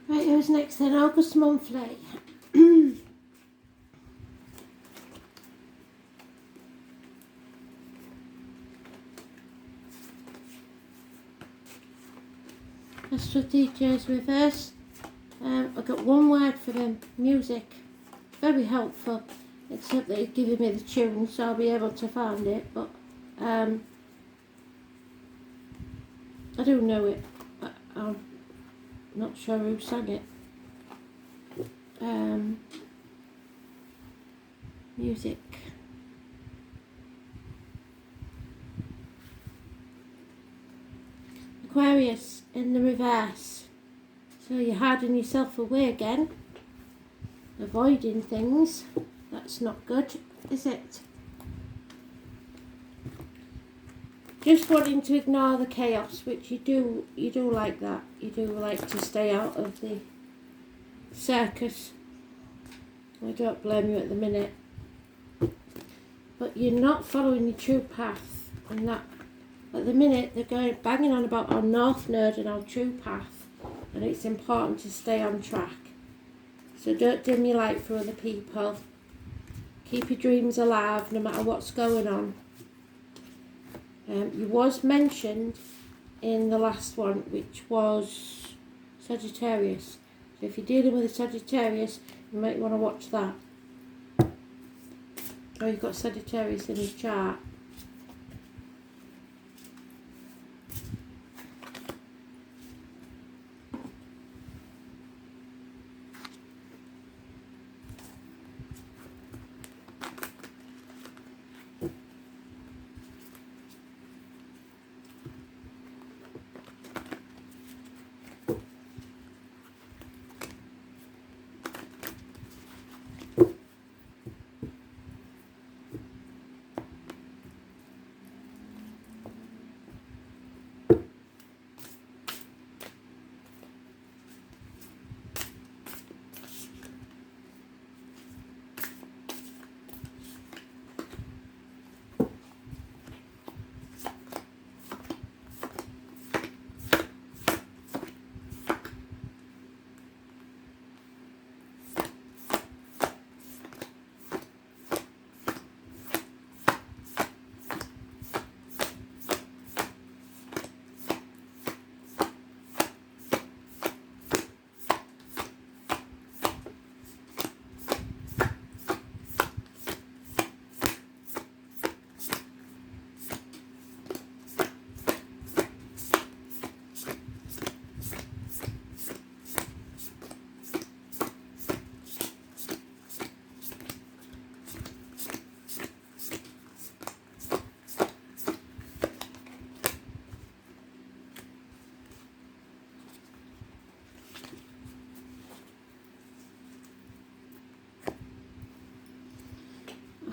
Right, who's next then? August monthly. Astro DJ's reverse. I've got one word for them, music. Very helpful, except that he's giving me the tune, so I'll be able to find it, but I do know it, but I'm not sure who sang it. Music. Aquarius in the reverse. So you're hiding yourself away again, avoiding things. That's not good, is it? Just wanting to ignore the chaos, which you do like that. You do like to stay out of the circus. I don't blame you at the minute. But you're not following your true path, and that at the minute they're going banging on about our North Node and our true path, and it's important to stay on track. So don't dim your light for other people. Keep your dreams alive no matter what's going on. You was mentioned in the last one, which was Sagittarius. So if you're dealing with a Sagittarius, you might want to watch that. Oh, you've got Sagittarius in your chart.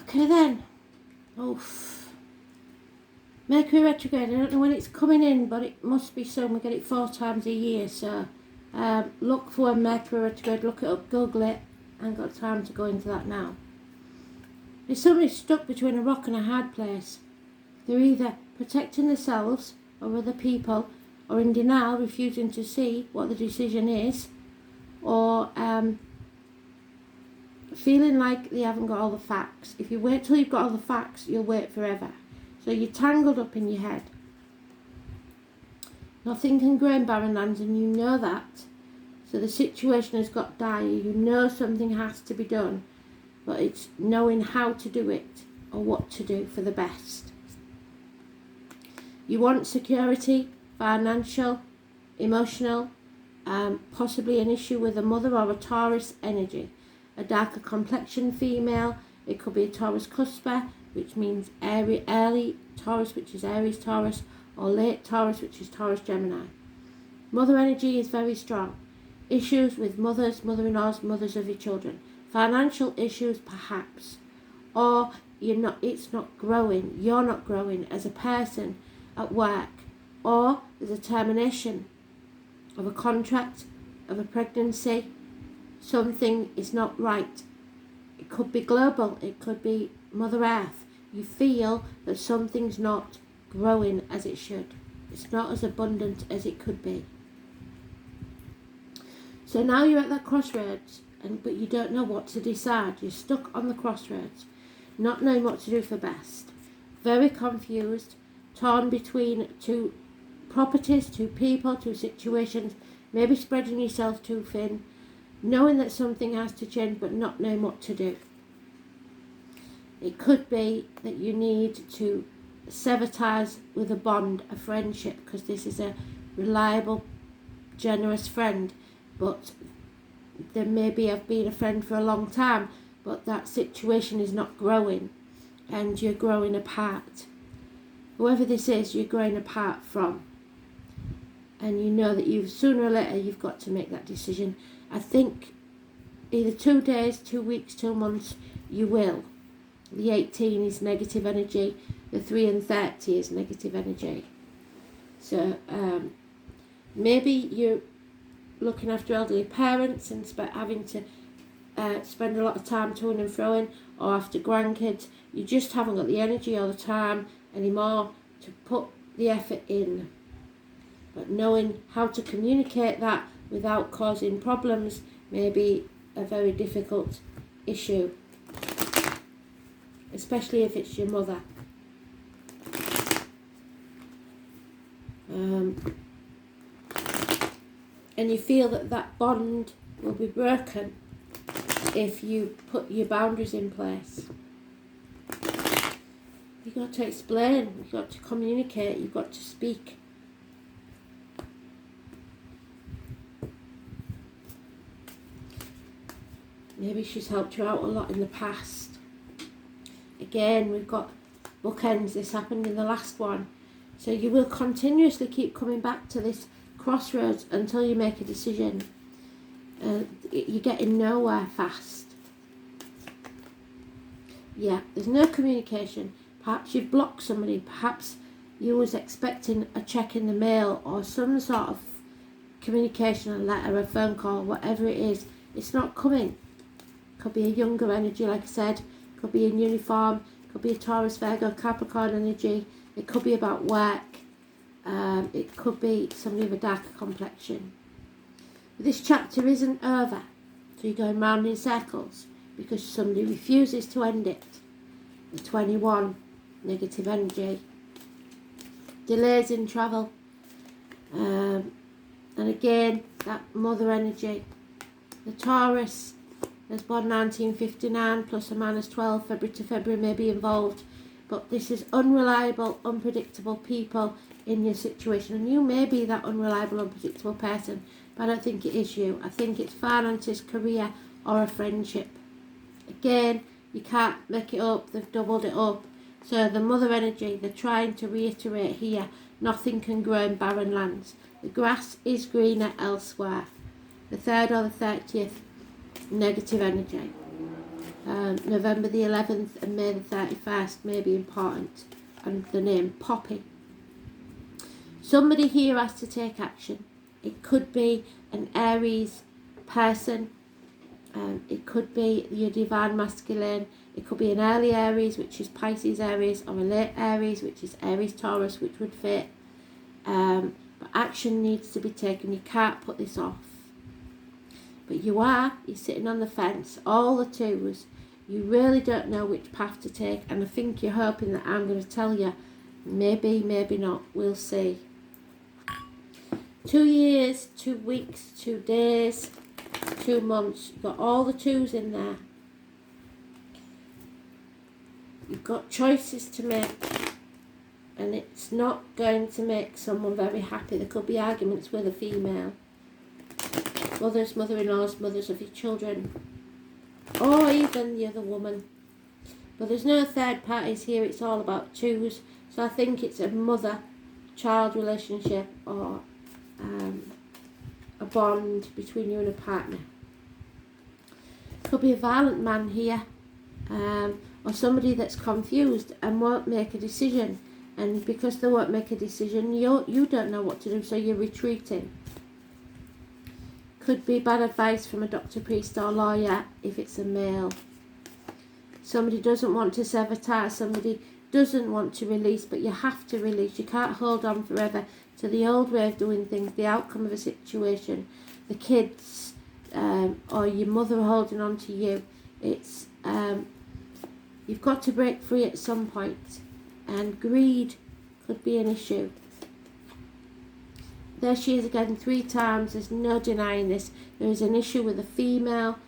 Okay then. Oof. Mercury retrograde. I don't know when it's coming in, but it must be soon. We get it 4 times a year, so look for when Mercury retrograde. Look it up, Google it. I ain't got time to go into that now. If somebody's stuck between a rock and a hard place, they're either protecting themselves or other people, or in denial, refusing to see what the decision is, or feeling like they haven't got all the facts. If you wait till you've got all the facts, you'll wait forever. So you're tangled up in your head. Nothing can grow in barren lands, and you know that. So the situation has got dire. You know something has to be done, but it's knowing how to do it or what to do for the best. You want security, financial, emotional, possibly an issue with a mother or a Taurus energy. A darker complexion female. It could be a Taurus cusper, which means early Taurus, which is Aries Taurus, or late Taurus, which is Taurus Gemini. Mother energy is very strong. Issues with mothers, mother-in-laws, mothers of your children. Financial issues perhaps. Or it's not growing. You're not growing as a person at work. Or there's a termination of a contract, of a pregnancy. Something is not right. It could be global, it could be Mother Earth. You feel that something's not growing as it should. It's not as abundant as it could be. So So now you're at that crossroads, but you don't know what to decide. You're stuck on the crossroads, not knowing what to do for best. Very confused, torn between two properties, two people, two situations, maybe spreading yourself too thin, knowing that something has to change but not knowing what to do. It could be that you need to sever ties with a bond, a friendship, because this is a reliable, generous friend, but there maybe have been a friend for a long time, but that situation is not growing and you're growing apart. Whoever this is, you're growing apart from. And you know that sooner or later you've got to make that decision. I think either 2 days, 2 weeks, 2 months, you will. The 18 is negative energy. The 3 and 30 is negative energy. So maybe you're looking after elderly parents and having to spend a lot of time to and froing, or after grandkids. You just haven't got the energy all the time anymore to put the effort in. But knowing how to communicate that without causing problems may be a very difficult issue, especially if it's your mother. And you feel that bond will be broken if you put your boundaries in place. You've got to explain, you've got to communicate, you've got to speak. Maybe she's helped you out a lot in the past. Again, we've got bookends. This happened in the last one. So you will continuously keep coming back to this crossroads until you make a decision. You're getting nowhere fast. Yeah, there's no communication. Perhaps you've blocked somebody. Perhaps you was expecting a check in the mail or some sort of communication, a letter, a phone call, whatever it is. It's not coming. Could be a younger energy, like I said. Could be in uniform. Could be a Taurus, Virgo, Capricorn energy. It could be about work. It could be somebody of a darker complexion. But this chapter isn't over. So you're going round in circles because somebody refuses to end it. The 21, negative energy. Delays in travel. And again, that mother energy. The Taurus, there's born 1959, plus or minus 12, February to February may be involved. But this is unreliable, unpredictable people in your situation. And you may be that unreliable, unpredictable person, but I don't think it is you. I think it's finances, career, or a friendship. Again, you can't make it up. They've doubled it up. So the mother energy, they're trying to reiterate here, nothing can grow in barren lands. The grass is greener elsewhere. The 3rd or the 30th, negative energy. November the 11th and May the 31st may be important. And the name Poppy. Somebody here has to take action. It could be an Aries person. It could be your divine masculine. It could be an early Aries, which is Pisces Aries, or a late Aries, which is Aries Taurus, which would fit. But action needs to be taken. You can't put this off. But you're sitting on the fence, all the twos. You really don't know which path to take, and I think you're hoping that I'm going to tell you. Maybe, maybe not. We'll see. 2 years, 2 weeks, 2 days, 2 months. You've got all the twos in there. You've got choices to make, and it's not going to make someone very happy. There could be arguments with a female. Mothers, mother-in-laws, mothers of your children, or even the other woman. But there's no third parties here. It's all about twos. So I think it's a mother-child relationship, or a bond between you and a partner. Could be a violent man here, or somebody that's confused and won't make a decision. And because they won't make a decision, you don't know what to do, so you're retreating. Could be bad advice from a doctor, priest, or lawyer if it's a male. Somebody doesn't want to sever ties. Somebody doesn't want to release, but you have to release. You can't hold on forever to the old way of doing things, the outcome of a situation, the kids, or your mother holding on to you. It's you've got to break free at some point, and greed could be an issue. There she is again 3 times. There's no denying this. There is an issue with a female,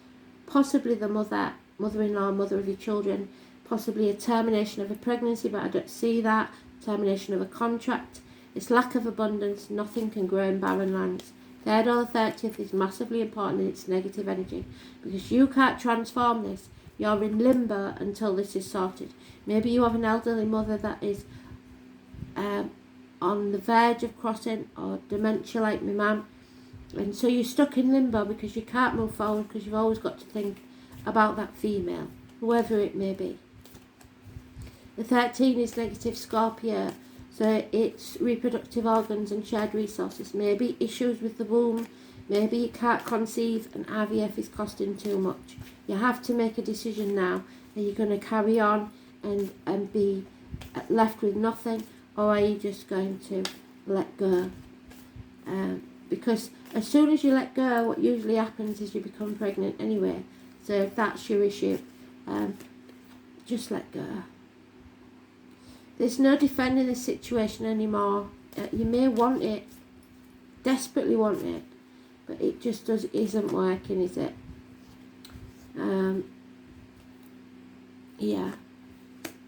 possibly the mother-in-law, mother of your children, possibly a termination of a pregnancy, but I don't see that. Termination of a contract. It's lack of abundance. Nothing can grow in barren lands. 3rd or the 30th is massively important in its negative energy, because you can't transform this. You're in limbo until this is sorted. Maybe you have an elderly mother that is on the verge of crossing, or dementia like my mum, and so you're stuck in limbo because you can't move forward, because you've always got to think about that female, whoever it may be. The 13 is negative Scorpio, so it's reproductive organs and shared resources. Maybe issues with the womb, maybe you can't conceive and IVF is costing too much. You have to make a decision now. Are you going to carry on and be left with nothing, or are you just going to let go? Because as soon as you let go, what usually happens is you become pregnant anyway. So if that's your issue, just let go. There's no defending this situation anymore. You may want it, desperately want it, but it just isn't working, is it? Yeah.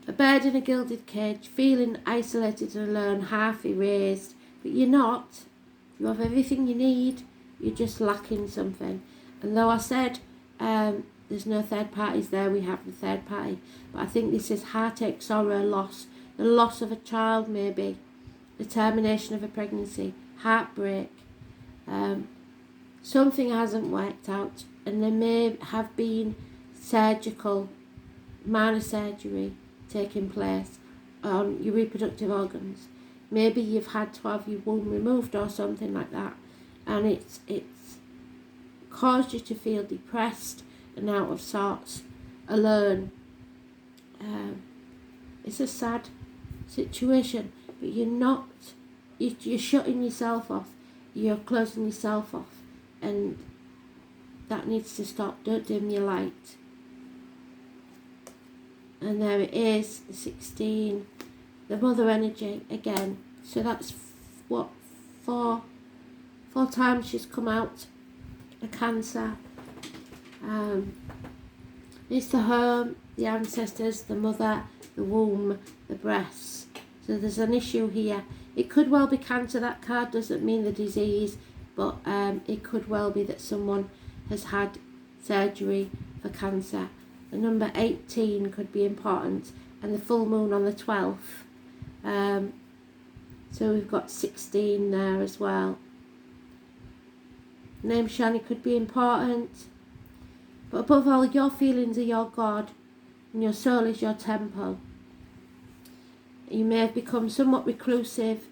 A bird in a gilded cage, feeling isolated and alone, half erased, but you're not. You have everything you need, you're just lacking something. And though I said there's no third parties there, we have the third party, but I think this is heartache, sorrow, loss, the loss of a child maybe, the termination of a pregnancy, heartbreak. Something hasn't worked out, and there may have been minor surgery taking place on your reproductive organs. Maybe you've had to have your womb removed or something like that, and it's caused you to feel depressed and out of sorts, alone. It's a sad situation, but you're shutting yourself off, you're closing yourself off, and that needs to stop. Don't dim your light. And there it is, the 16, the mother energy again. So that's what, four times she's come out, a Cancer. It's the home, the ancestors, the mother, the womb, the breasts. So there's an issue here. It could well be Cancer. That card doesn't mean the disease, but it could well be that someone has had surgery for Cancer. The number 18 could be important, and the full moon on the 12th. So we've got 16 there as well. Name Shani could be important. But above all, your feelings are your God, and your soul is your temple. You may have become somewhat reclusive,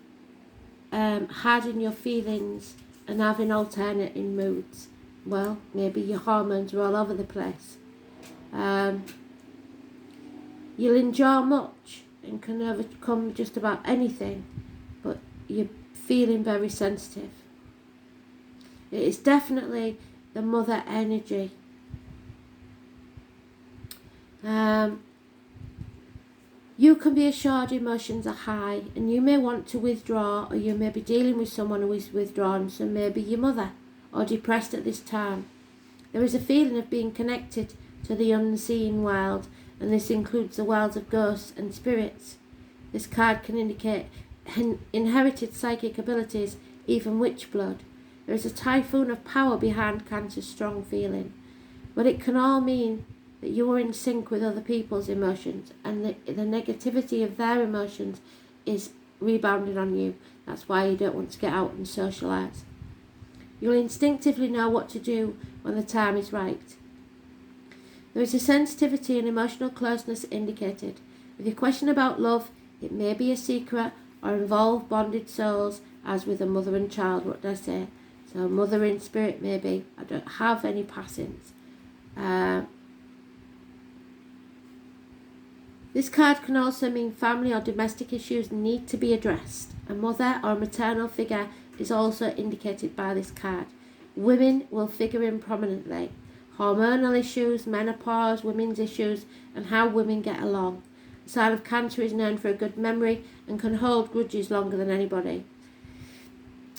hiding your feelings and having alternating moods. Well, maybe your hormones are all over the place. You'll endure much and can overcome just about anything, but you're feeling very sensitive. It is definitely the mother energy. You can be assured emotions are high, and you may want to withdraw, or you may be dealing with someone who is withdrawn, so maybe your mother, or depressed at this time. There is a feeling of being connected to the unseen world, and this includes the worlds of ghosts and spirits. This card can indicate inherited psychic abilities, even witch blood. There is a typhoon of power behind Cancer's strong feeling, but it can all mean that you are in sync with other people's emotions, and the negativity of their emotions is rebounding on you. That's why you don't want to get out and socialise. You'll instinctively know what to do when the time is right. There is a sensitivity and emotional closeness indicated. If you question about love, it may be a secret or involve bonded souls, as with a mother and child. What did I say? So mother in spirit maybe. I don't have any passings. This card can also mean family or domestic issues need to be addressed. A mother or maternal figure is also indicated by this card. Women will figure in prominently. Hormonal issues, menopause, women's issues, and how women get along. The sign of Cancer is known for a good memory and can hold grudges longer than anybody,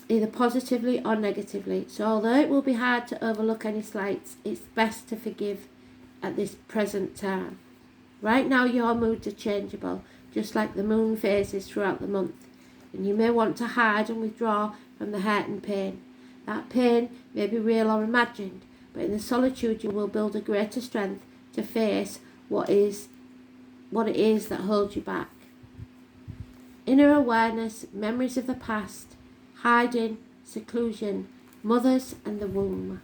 either positively or negatively. So although it will be hard to overlook any slights, it's best to forgive at this present time. Right now your moods are changeable, just like the moon phases throughout the month, and you may want to hide and withdraw from the hurt and pain. That pain may be real or imagined, but in the solitude you will build a greater strength to face what it is that holds you back. Inner awareness, memories of the past, hiding, seclusion, mothers and the womb.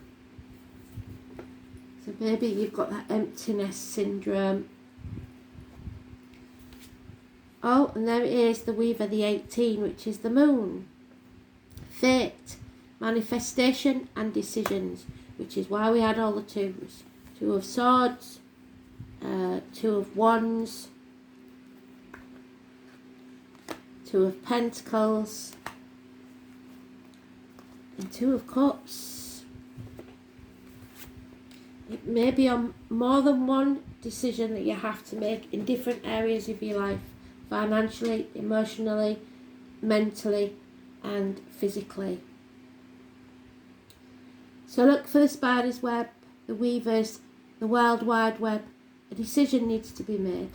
So maybe you've got that emptiness syndrome. Oh, and there it is, the Weaver, the 18, which is the moon. Fate, manifestation and decisions, which is why we had all the twos. Two of Swords, Two of Wands, Two of Pentacles, and Two of Cups. It may be on more than one decision that you have to make in different areas of your life, financially, emotionally, mentally, and physically. So look for the spider's web, the weavers, the World Wide Web. A decision needs to be made.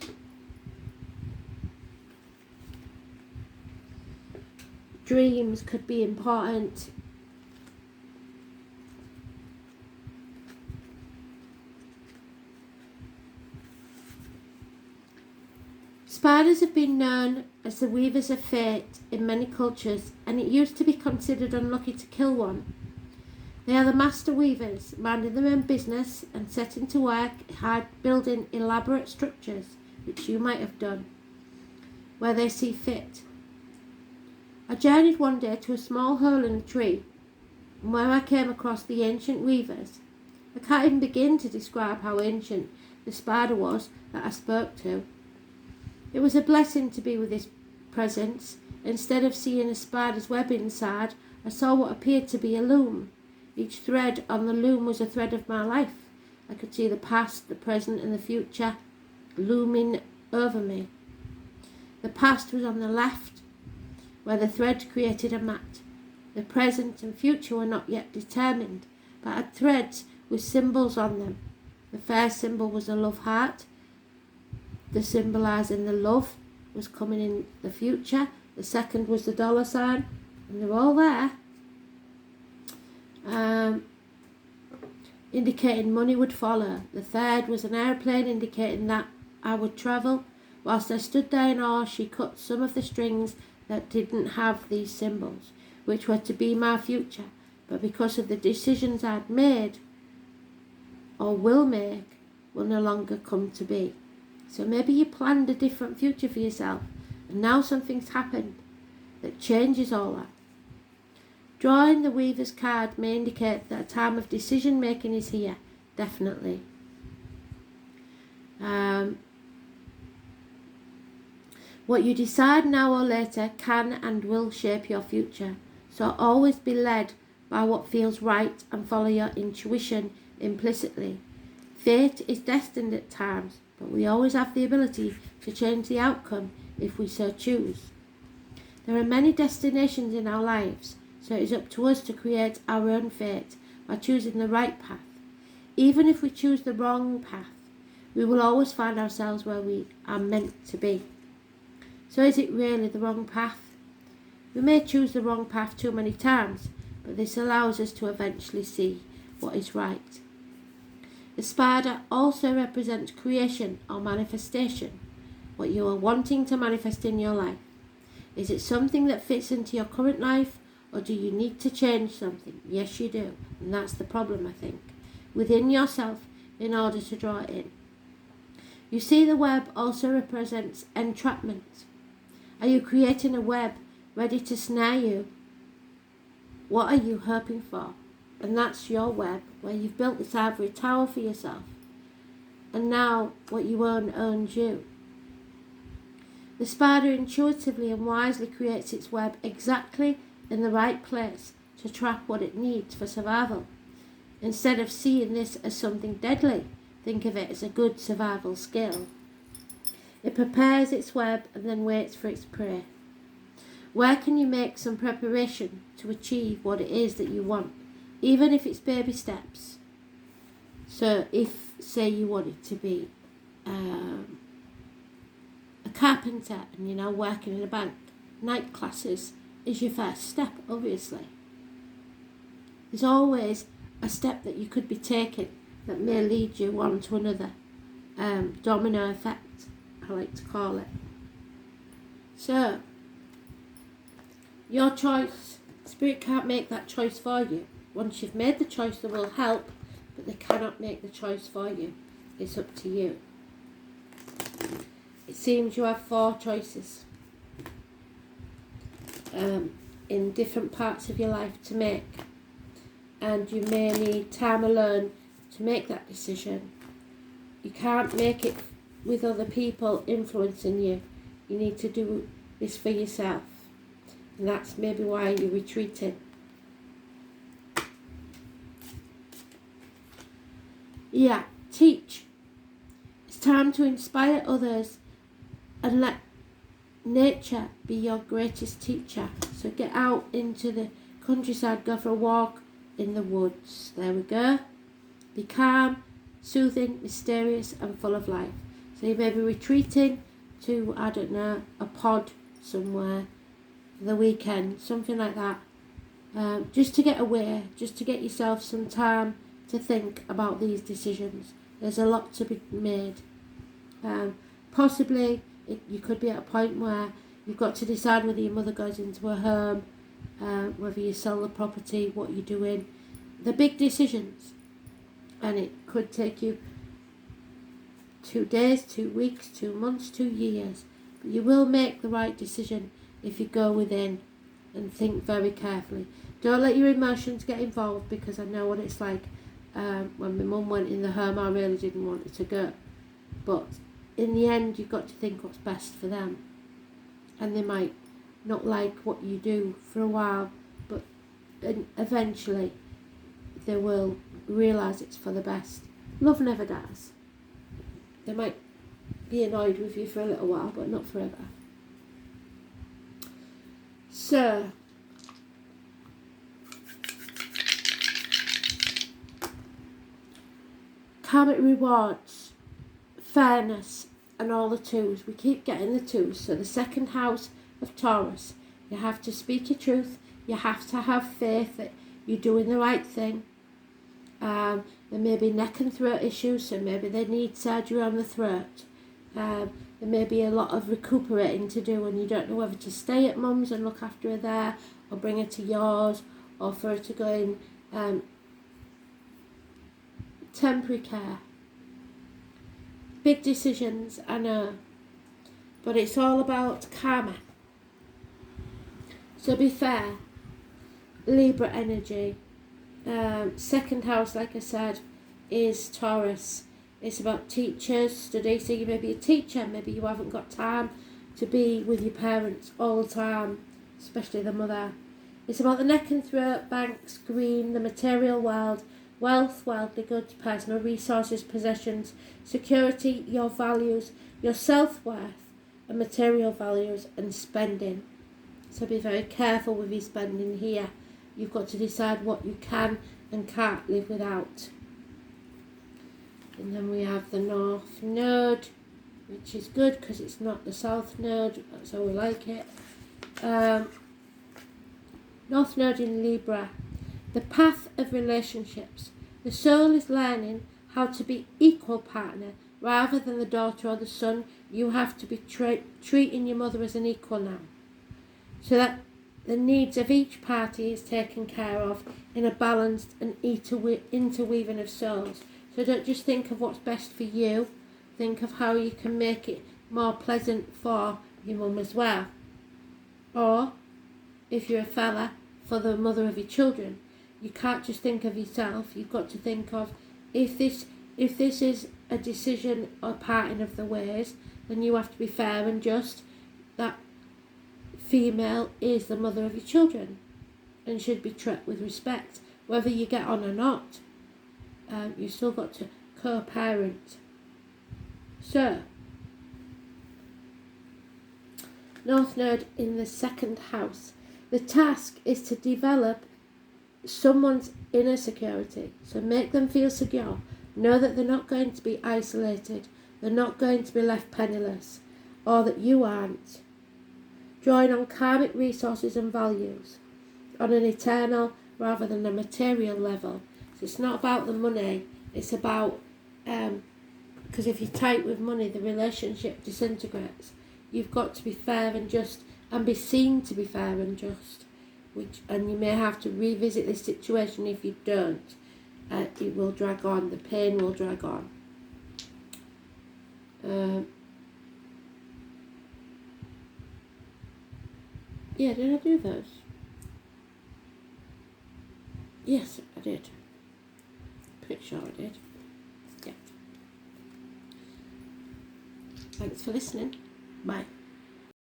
Dreams could be important. Spiders have been known as the weavers of fate in many cultures, and it used to be considered unlucky to kill one. They are the master weavers, minding their own business and setting to work hard building elaborate structures, which you might have done, where they see fit. I journeyed one day to a small hole in a tree, and where I came across the ancient weavers. I can't even begin to describe how ancient the spider was that I spoke to. It was a blessing to be with this presence. Instead of seeing a spider's web inside, I saw what appeared to be a loom. Each thread on the loom was a thread of my life. I could see the past, the present and the future looming over me. The past was on the left, where the thread created a mat. The present and future were not yet determined, but had threads with symbols on them. The first symbol was a love heart, the symbolising the love was coming in the future. The second was the dollar sign, and they're all there, indicating money would follow. The third was an airplane, indicating that I would travel. Whilst I stood there in awe, she cut some of the strings that didn't have these symbols, which were to be my future, but because of the decisions I'd made or will make, will no longer come to be. So maybe you planned a different future for yourself, and now something's happened that changes all that. Drawing the Weaver's card may indicate that a time of decision making is here, definitely. What you decide now or later can and will shape your future. So always be led by what feels right and follow your intuition implicitly. Fate is destined at times, but we always have the ability to change the outcome if we so choose. There are many destinations in our lives, so it is up to us to create our own fate by choosing the right path. Even if we choose the wrong path, we will always find ourselves where we are meant to be. So is it really the wrong path? We may choose the wrong path too many times, but this allows us to eventually see what is right. The spider also represents creation or manifestation, what you are wanting to manifest in your life. Is it something that fits into your current life, or do you need to change something? Yes, you do, and that's the problem, I think, within yourself in order to draw it in. You see, the web also represents entrapment. Are you creating a web ready to snare you? What are you hoping for? And that's your web, where you've built this ivory tower for yourself. And now what you own owns you. The spider intuitively and wisely creates its web exactly in the right place to trap what it needs for survival. Instead of seeing this as something deadly, think of it as a good survival skill. It prepares its web and then waits for its prey. Where can you make some preparation to achieve what it is that you want, even if it's baby steps? So if, say, you wanted to be a carpenter and you're now working in a bank, night classes is your first step, obviously. There's always a step that you could be taking that may lead you on to another. Domino effect, I like to call it. So, your choice. Spirit can't make that choice for you. Once you've made the choice, they will help, but they cannot make the choice for you. It's up to you. It seems you have 4 choices in different parts of your life to make, and you may need time alone to make that decision. You can't make it with other people influencing you. You need to do this for yourself, and that's maybe why you're retreating. Yeah, teach. It's time to inspire others and let nature be your greatest teacher. So get out into the countryside, go for a walk in the woods. There we go. Be calm, soothing, mysterious and full of life. So you may be retreating to, I don't know, a pod somewhere for the weekend, something like that. Just to get away, just to get yourself some time to think about these decisions. There's a lot to be made. Possibly you could be at a point where you've got to decide whether your mother goes into a home, whether you sell the property, what you're doing. The big decisions. And it could take you 2 days, 2 weeks, 2 months, 2 years. But you will make the right decision if you go within and think very carefully. Don't let your emotions get involved, because I know what it's like. When my mum went in the home, I really didn't want her to go. But in the end, you've got to think what's best for them. And they might not like what you do for a while, but eventually they will realise it's for the best. Love never dies. They might be annoyed with you for a little while, but not forever. So, karmic rewards, fairness, and all the 2s. We keep getting the 2s. So the second house of Taurus, you have to speak your truth. You have to have faith that you're doing the right thing. There may be neck and throat issues, so maybe they need surgery on the throat. There may be a lot of recuperating to do, and you don't know whether to stay at mum's and look after her there, or bring her to yours, or for her to go in temporary care. Big decisions, I know, but it's all about karma. So be fair. Libra energy. Second house, like I said, is Taurus. It's about teachers, study. So you may be a teacher, maybe you haven't got time to be with your parents all the time, especially the mother. It's about the neck and throat, banks, green, the material world, wealth, worldly goods, personal resources, possessions, security, your values, your self-worth, and material values, and spending. So be very careful with your spending here. You've got to decide what you can and can't live without. And then we have the North Node, which is good because it's not the South Node. That's how we like it. North Node in Libra. The path of relationships. The soul is learning how to be equal partner rather than the daughter or the son. You have to be treating your mother as an equal now, so that the needs of each party is taken care of in a balanced and interweaving of souls. So don't just think of what's best for you. Think of how you can make it more pleasant for your mum as well. Or, if you're a fella, for the mother of your children. You can't just think of yourself. You've got to think of, if this is a decision or parting of the ways, then you have to be fair and just. That female is the mother of your children. and should be treated with respect. Whether you get on or not, you've still got to co-parent. So, North Node in the 2nd house. The task is to develop someone's inner security. So make them feel secure. Know that they're not going to be isolated. They're not going to be left penniless. Or that you aren't. Drawing on karmic resources and values. On an eternal rather than a material level. So it's not about the money. It's about... because if you're tight with money, the relationship disintegrates. You've got to be fair and just, and be seen to be fair and just. And you may have to revisit this situation if you don't. It will drag on. The pain will drag on. Yeah, did I do those? Yes, I did. Pretty sure I did. Yeah. Thanks for listening. Bye.